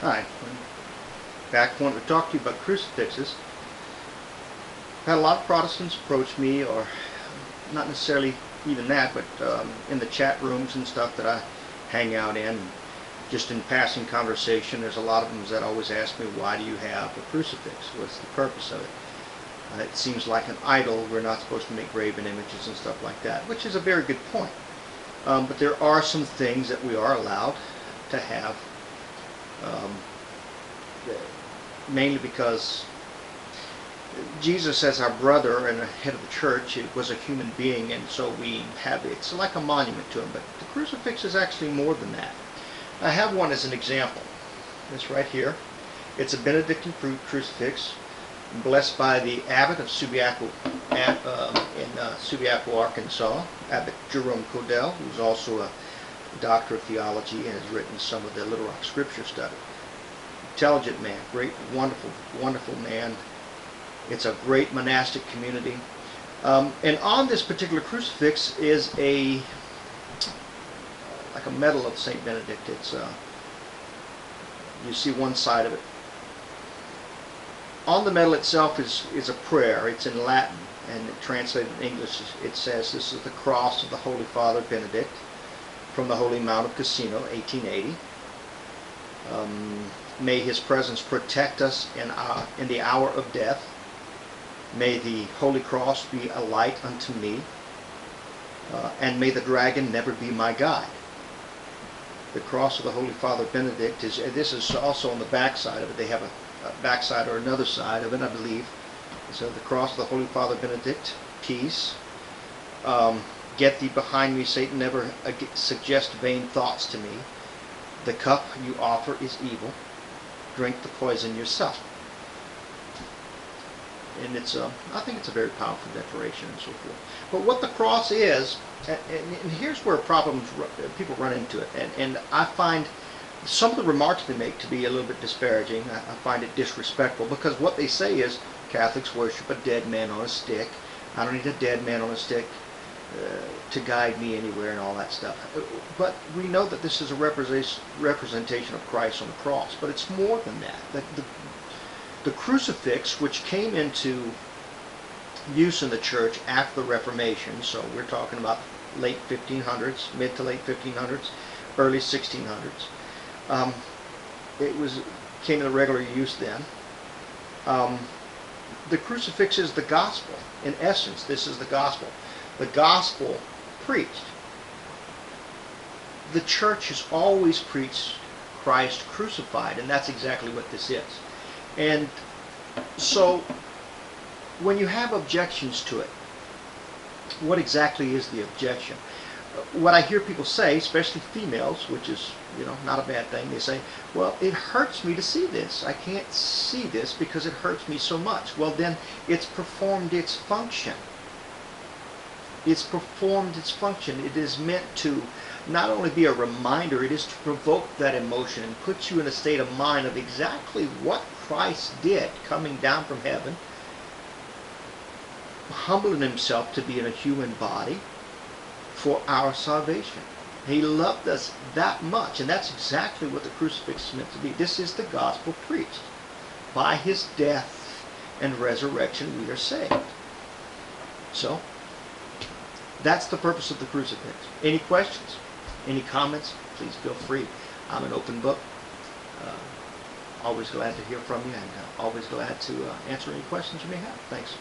Hi, I'm back wanting to talk to you about crucifixes. I've had a lot of Protestants approach me, or not necessarily even that, but in the chat rooms and stuff that I hang out in, just in passing conversation, there's a lot of them that always ask me, why do you have a crucifix? What's the purpose of it? It seems like an idol. We're not supposed to make graven images and stuff like that, which is a very good point. But there are some things that we are allowed to have, mainly because Jesus, as our brother and the head of the church, it was a human being, and so we have, it's like a monument to him. But the crucifix is actually more than that. I have one as an example. This right here. It's a Benedictine crucifix, blessed by the abbot of Subiaco, Subiaco, Arkansas, Abbot Jerome Codell, who's also a doctor of theology and has written some of the Little Rock Scripture Study. Intelligent man, great, wonderful, wonderful man. It's a great monastic community. And on this particular crucifix is like a medal of Saint Benedict. It's you see one side of it. On the medal itself is a prayer. It's in Latin, and translated in English it says, "This is the cross of the Holy Father Benedict from the Holy Mount of Cassino, 1880. May his presence protect us in the hour of death. May the Holy Cross be a light unto me, and may the dragon never be my guide." The cross of the Holy Father Benedict this is also on the back side of it. They have a back side or another side of it, I believe. So the cross of the Holy Father Benedict, peace. Get thee behind me, Satan, never suggest vain thoughts to me. The cup you offer is evil. Drink the poison yourself. And it's I think it's a very powerful declaration and so forth. But what the cross is, and here's where people run into it, and I find some of the remarks they make to be a little bit disparaging. I find it disrespectful, because what they say is Catholics worship a dead man on a stick. I don't need a dead man on a stick to guide me anywhere and all that stuff. But we know that this is a representation of Christ on the cross. But it's more than that. The crucifix, which came into use in the church after the Reformation, so we're talking about late 1500s, mid to late 1500s, early 1600s. It came into regular use then. The crucifix is the gospel. In essence, this is the gospel. The gospel preached. The church has always preached Christ crucified, and that's exactly what this is. And so when you have objections to it, what exactly is the objection? What I hear people say, especially females, which is, not a bad thing, they say, well, it hurts me to see this. I can't see this because it hurts me so much. Well, then it's performed its function. It's performed its function. It is meant to not only be a reminder, it is to provoke that emotion and put you in a state of mind of exactly what Christ did, coming down from heaven, humbling himself to be in a human body for our salvation. He loved us that much, and that's exactly what the crucifix is meant to be. This is the gospel preached. By his death and resurrection we are saved. So, that's the purpose of the crucifix. Any questions? Any comments? Please feel free. I'm an open book. Always glad to hear from you, and always glad to answer any questions you may have. Thanks.